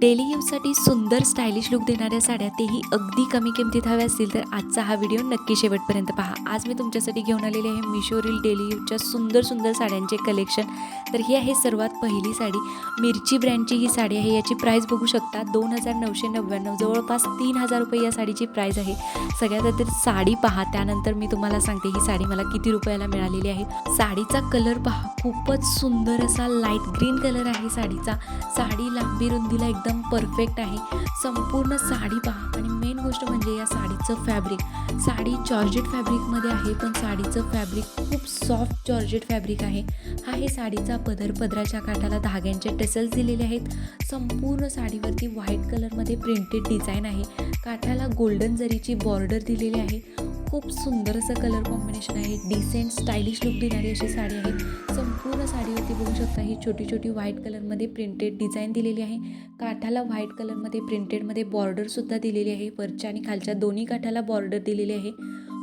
Daily यूजसाठी सुंदर stylish look देणाऱ्या साड्या, तेही अगदी कमी किमतीत हव्या असतील तर आजचा हा व्हिडिओ नक्की शेवटपर्यंत पहा. आज मी तुमच्यासाठी घेऊन आलेली आहे मिशोवरील डेली यूजच्या सुंदर सुंदर साड्यांचे कलेक्शन. तर ही आहे सर्वात पहिली साडी. मिरची ब्रँडची ही साडी आहे. याची प्राईस बघू शकता 2999, जवळपास 3000 रुपये या साडीची प्राईस आहे. सगळ्यात आधी साडी पहा, त्यानंतर मी तुम्हाला सांगते ही साडी मला किती रुपयाला मिळालेली आहे. साडीचा कलर पहा, खूपच सुंदर असा लाईट ग्रीन कलर आहे साडीचा. साडी लांबी रुंदीला एकदम परफेक्ट आहे. संपूर्ण साडी पहा आणि मेन गोष्ट म्हणजे या साडीचं फॅब्रिक. साडी जॉर्जेट फॅब्रिकमध्ये आहे, पण साडीचं फॅब्रिक खूप सॉफ्ट जॉर्जेट फॅब्रिक आहे. हा आहे साडीचा पदर. पदराच्या काठाला धाग्यांचे टसल्स दिलेले आहेत. संपूर्ण साडीवरती व्हाईट कलरमध्ये प्रिंटेड डिझाईन आहे. काठाला गोल्डन जरीची बॉर्डर दिलेली आहे. खूप सुंदर असं कलर कॉम्बिनेशन आहे. डिसेंट स्टायलिश लुक देणारी अशी साडी आहे. संपूर्ण साडीवरती बघू शकता ही छोटी छोटी व्हाईट कलरमध्ये प्रिंटेड डिझाईन दिलेली आहे. काठाला व्हाईट कलरमध्ये प्रिंटेडमध्ये बॉर्डरसुद्धा दिलेली आहे. वरच्या आणि खालच्या दोन्ही काठाला बॉर्डर दिलेली आहे.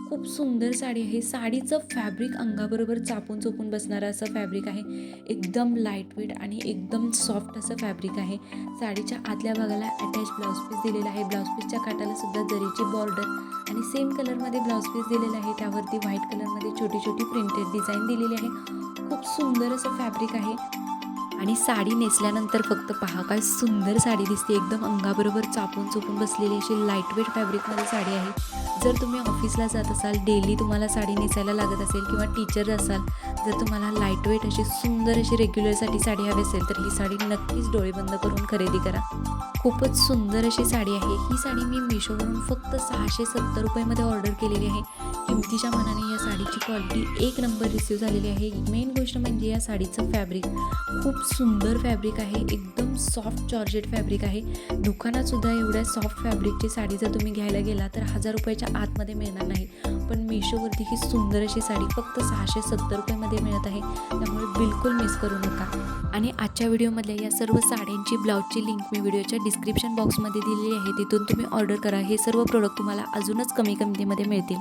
खूप सुंदर साडी आहे. साडीचं फॅब्रिक अंगाबरोबर चापून चोपून बसणारं असं फॅब्रिक आहे. एकदम लाईटवेट आणि एकदम सॉफ्ट असं फॅब्रिक आहे. साडीच्या आतल्या भागाला अटॅच ब्लाऊज पीस दिलेला आहे. ब्लाऊज पीसच्या काठाला सुद्धा जरीची बॉर्डर आणि सेम कलरमध्ये ब्लाऊज पीस दिलेला आहे. त्यावरती व्हाईट कलरमध्ये छोटी छोटी प्रिंटेड डिझाईन दिलेली आहे. खूप सुंदर असं फॅब्रिक आहे. आणि साडी नेसल्यानंतर फक्त पहा काय सुंदर साडी दिसते. एकदम अंगाबरोबर चापून चोपून बसलेली अशी लाईटवेट फॅब्रिकमध्ये साडी आहे. जर तुम्ही ऑफिसला जात असाल, डेली तुम्हाला साडी नेसायला लागत असेल किंवा टीचर असाल, जर तुम्हाला लाईटवेट अशी सुंदर अशी रेग्युलरसाठी साडी हवी असेल तर ही साडी नक्कीच डोळे बंद करून खरेदी करा. खूपच सुंदर अशी साडी आहे. ही साडी मी मिशोवरून फक्त 670 रुपयामध्ये ऑर्डर केलेली आहे. किमतीच्या मानाने या साडीची क्वालिटी एक नंबर रिसीव झालेली आहे. मेन गोष्ट म्हणजे या साडीचं फॅब्रिक खूप सुंदर फॅब्रिक आहे. एकदम सॉफ्ट जॉर्जेट फॅब्रिक आहे. दुकानात सुद्धा एवढ्या सॉफ्ट फॅब्रिकची साडी जर तुम्ही घ्यायला गेला तर 1000 रुपयाच्या आतमध्ये मिळणार नाही. पण मिशोवरती ही सुंदर अशी साडी फक्त 670 रुपयामध्ये मिळत आहे. त्यामुळे बिलकुल मिस करू नका. आणि आजच्या व्हिडिओमधल्या या सर्व साड्यांची ब्लाऊजची लिंक मी व्हिडिओच्या डिस्क्रिप्शन बॉक्समध्ये दिलेली आहे. तिथून तुम्ही ऑर्डर करा. हे सर्व प्रोडक्ट तुम्हाला अजूनच कमी किमतीमध्ये मिळतील.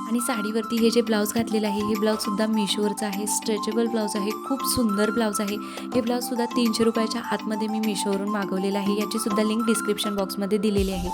आणि साडीवरती हे जे ब्लाऊज घातलेलं आहे, हे ब्लाऊजसुद्धा मिशोवरचं आहे. स्ट्रेचेबल ब्लाऊज आहे. खूप सुंदर ब्लाऊज आहे. हे ब्लाऊजसुद्धा 300 रुपयाच्या आतमध्ये मी मिशोवरून मागवलेलं आहे. याचीसुद्धा लिंक डिस्क्रिप्शन बॉक्समध्ये दिलेली आहे.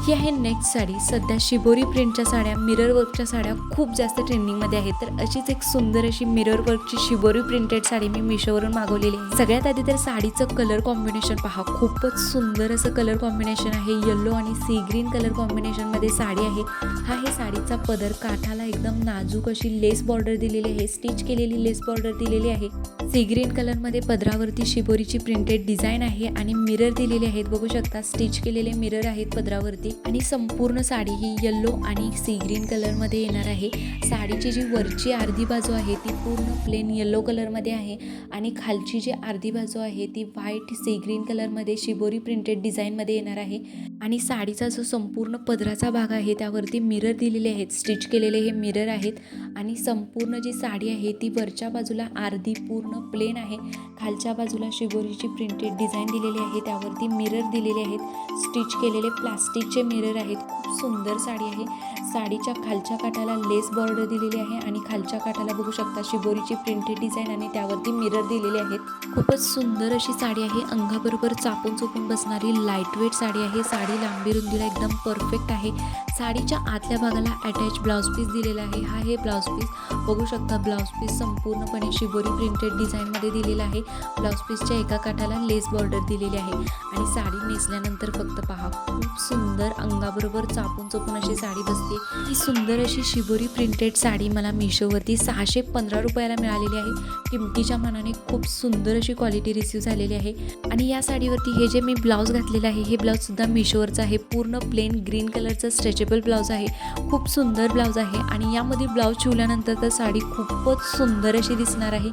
ही आहे नेक्स्ट साडी. सध्या शिबोरी प्रिंटच्या साड्या, मिरर वर्कच्या साड्या खूप जास्त ट्रेंडिंगमध्ये आहेत. तर अशीच एक सुंदर अशी मिरर वर्कची शिबोरी प्रिंटेड साडी मी मिशोवरून मागवलेली आहे. सगळ्यात आधी तर साडीचं कलर कॉम्बिनेशन पहा. खूपच सुंदर असं कलर कॉम्बिनेशन आहे. येलो आणि सी ग्रीन कलर कॉम्बिनेशनमध्ये साडी आहे. हा आहे साडीचा पदर. काठाला एकदम नाजूक अशी लेस बॉर्डर दिलेली आहे. स्टिच केलेली लेस बॉर्डर दिलेली आहे. सी ग्रीन कलरमध्ये पदरावरती शिबोरीची प्रिंटेड डिझाईन आहे आणि मिरर दिलेले आहेत. बघू शकता स्टिच केलेले मिरर आहेत पदरावरती. आणि संपूर्ण साडी ही येलो आणि सी ग्रीन कलरमध्ये येणार आहे. साडीची जी वरची अर्धी बाजू आहे ती पूर्ण प्लेन येलो कलरमध्ये आहे आणि खालची जी अर्धी बाजू आहे ती व्हाईट सी ग्रीन कलरमध्ये शिबोरी प्रिंटेड डिझाईनमध्ये येणार आहे. आणि साडीचा जो संपूर्ण पदराचा भाग आहे त्यावरती मिरर दिलेले आहेत. स्टिच केलेले हे मिरर आहेत. आणि संपूर्ण जी साडी आहे ती वरच्या बाजूला अर्धी पूर्ण प्लेन आहे. खालच्या बाजूला शिबोरीची प्रिंटेड डिझाईन दिलेली आहे. त्यावरती मिरर दिलेले आहेत. स्टिच केलेले प्लास्टिकचे मिरर आहेत. खूप सुंदर साडी आहे. साडीच्या खालच्या काठाला लेस बॉर्डर दिलेली आहे आणि खालच्या काठाला बघू शकता शिबोरीची प्रिंटेड डिझाईन आणि त्यावरती मिरर दिलेले आहेत. खूपच सुंदर अशी साडी आहे. अंगाबरोबर चापून चोपून बसणारी लाईटवेट साडी आहे. साडी लांबी रुंदीला एकदम परफेक्ट आहे. साडीच्या आतल्या भागाला अटॅच ब्लाऊज पीस दिलेला आहे. हा हे ब्लाऊज पीस बघू शकता. ब्लाऊज पीस संपूर्णपणे शिबोरी प्रिंटेड डिझाईनमध्ये दिलेला आहे. ब्लाऊज पीसच्या एका काठाला लेस बॉर्डर दिलेली आहे. आणि साडी नेसल्यानंतर फक्त पहा खूप सुंदर अंगाबरोबर चापून चोपून अशी साडी बसते. ही सुंदर अशी शिबोरी प्रिंटेड साडी मला मिशोवरती 615 रुपयाला मिळालेली आहे. किमतीच्या मानाने खूप सुंदर अशी क्वालिटी रिसीव झालेली आहे. आणि या साडीवरती हे जे मी ब्लाऊज घातलेलं आहे हे ब्लाऊजसुद्धा मिशोवरचं आहे. पूर्ण प्लेन ग्रीन कलरचं स्ट्रेचेबल ब्लाऊज आहे. खूप सुंदर ब्लाऊज आहे. आणि यामध्ये ब्लाऊज शिवल्यानंतर तर साडी खूपच सुंदर अशी दिसणार आहे.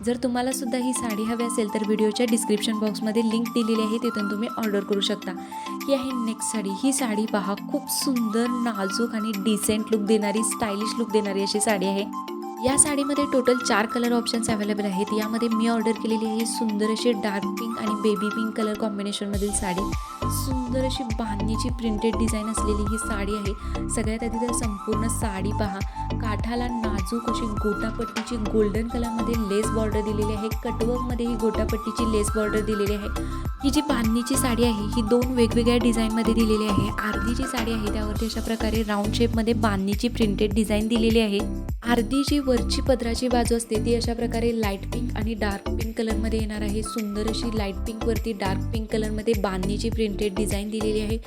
जर तुम्हाला सुद्धा ही साडी हवी असेल तर व्हिडिओच्या डिस्क्रिप्शन बॉक्समध्ये लिंक दिलेली आहे. तिथून तुम्ही ऑर्डर करू शकता. ही आहे नेक्स्ट साडी. ही साडी पहा खूप सुंदर नाजूक आणि डिसेंट लुक देणारी, स्टायलिश लुक देणारी अशी साडी आहे. या साडीमध्ये टोटल 4 कलर ऑप्शन्स अवेलेबल आहेत. यामध्ये मी ऑर्डर केलेली आहे सुंदर अशी डार्क पिंक आणि बेबी पिंक कलर कॉम्बिनेशनमधील साडी. सुंदर अशी बांधणीची प्रिंटेड डिझाईन असलेली ही साडी आहे. सगळ्यात आधी तर संपूर्ण साडी पहा. काठाला नाजूक अशी गोटापट्टीची गोल्डन कलरमध्ये लेस बॉर्डर दिलेली आहे. कटवर्कमध्ये ही गोटापट्टीची लेस बॉर्डर दिलेली आहे. ही जी बांधणीची साडी आहे ही 2 वेगवेगळ्या डिझाईनमध्ये दिलेली आहे. अर्धी जी साडी आहे त्यावरती अशा प्रकारे राऊंड शेपमध्ये बांधणीची प्रिंटेड डिझाईन दिलेली आहे. अर्धी जी वरची पदराची बाजू असते ती अशा प्रकारे लाईट पिंक आणि डार्क पिंक कलरमध्ये येणार आहे. सुंदर अशी लाईट पिंकवरती डार्क पिंक कलरमध्ये बांधणीची प्रिंटेड डिझाईन दिलेली आहे.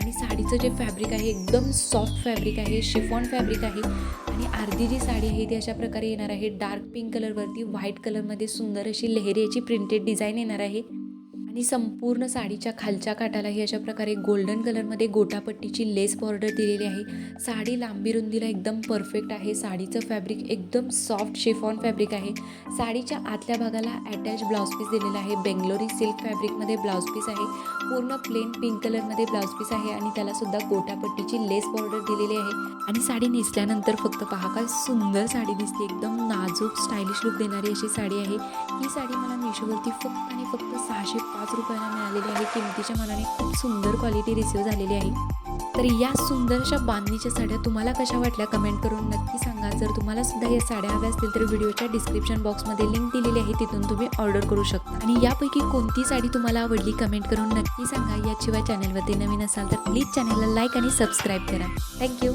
आणि साडीचं जे फॅब्रिक आहे एकदम सॉफ्ट फॅब्रिक आहे, शिफॉन फॅब्रिक आहे. आणि अर्धी जी साडी आहे ती अशा प्रकारे येणार आहे. डार्क पिंक कलरवरती व्हाईट कलरमध्ये सुंदर अशी लहेरी याची प्रिंटेड डिझाईन येणार आहे. आणि संपूर्ण साडीच्या खालच्या काठालाही अशा प्रकारे गोल्डन कलरमध्ये गोटापट्टीची लेस बॉर्डर दिलेली आहे. साडी लांबी रुंदीला एकदम परफेक्ट आहे. साडीचं फॅब्रिक एकदम सॉफ्ट शिफॉन फॅब्रिक आहे. साडीच्या आतल्या भागाला अटॅच ब्लाऊज पीस दिलेला आहे. बेंगलोरी सिल्क फॅब्रिकमध्ये ब्लाऊज पीस आहे. पूर्ण प्लेन पिंक कलरमध्ये ब्लाऊज पीस आहे आणि त्याला सुद्धा गोटापट्टीची लेस बॉर्डर दिलेली आहे. आणि साडी नेसल्यानंतर फक्त पहा काय सुंदर साडी दिसते. एकदम नाजूक स्टायलिश लुक देणारी अशी साडी आहे. ही साडी मला मिशोवरती फक्त आणि फक्त 605 रुपयाला मिळालेली आहे. किमतीच्या मानाने खूप सुंदर क्वालिटी रिसीव्ह झालेली आहे. तर या सुंदर अशा बांधणीच्या साड्या तुम्हाला कशा वाटल्या कमेंट करून नक्की सांगा. जर तुम्हाला सुद्धा या साड्या हव्या असतील तर व्हिडिओच्या डिस्क्रिप्शन बॉक्समध्ये लिंक दिलेली आहे, तिथून तुम्ही ऑर्डर करू शकता. आणि यापैकी कोणती साडी तुम्हाला आवडली कमेंट करून नक्की सांगा. याशिवाय चॅनलवरती नवीन असाल तर प्लीज चॅनलला लाईक आणि सबस्क्राईब करा. थँक्यू.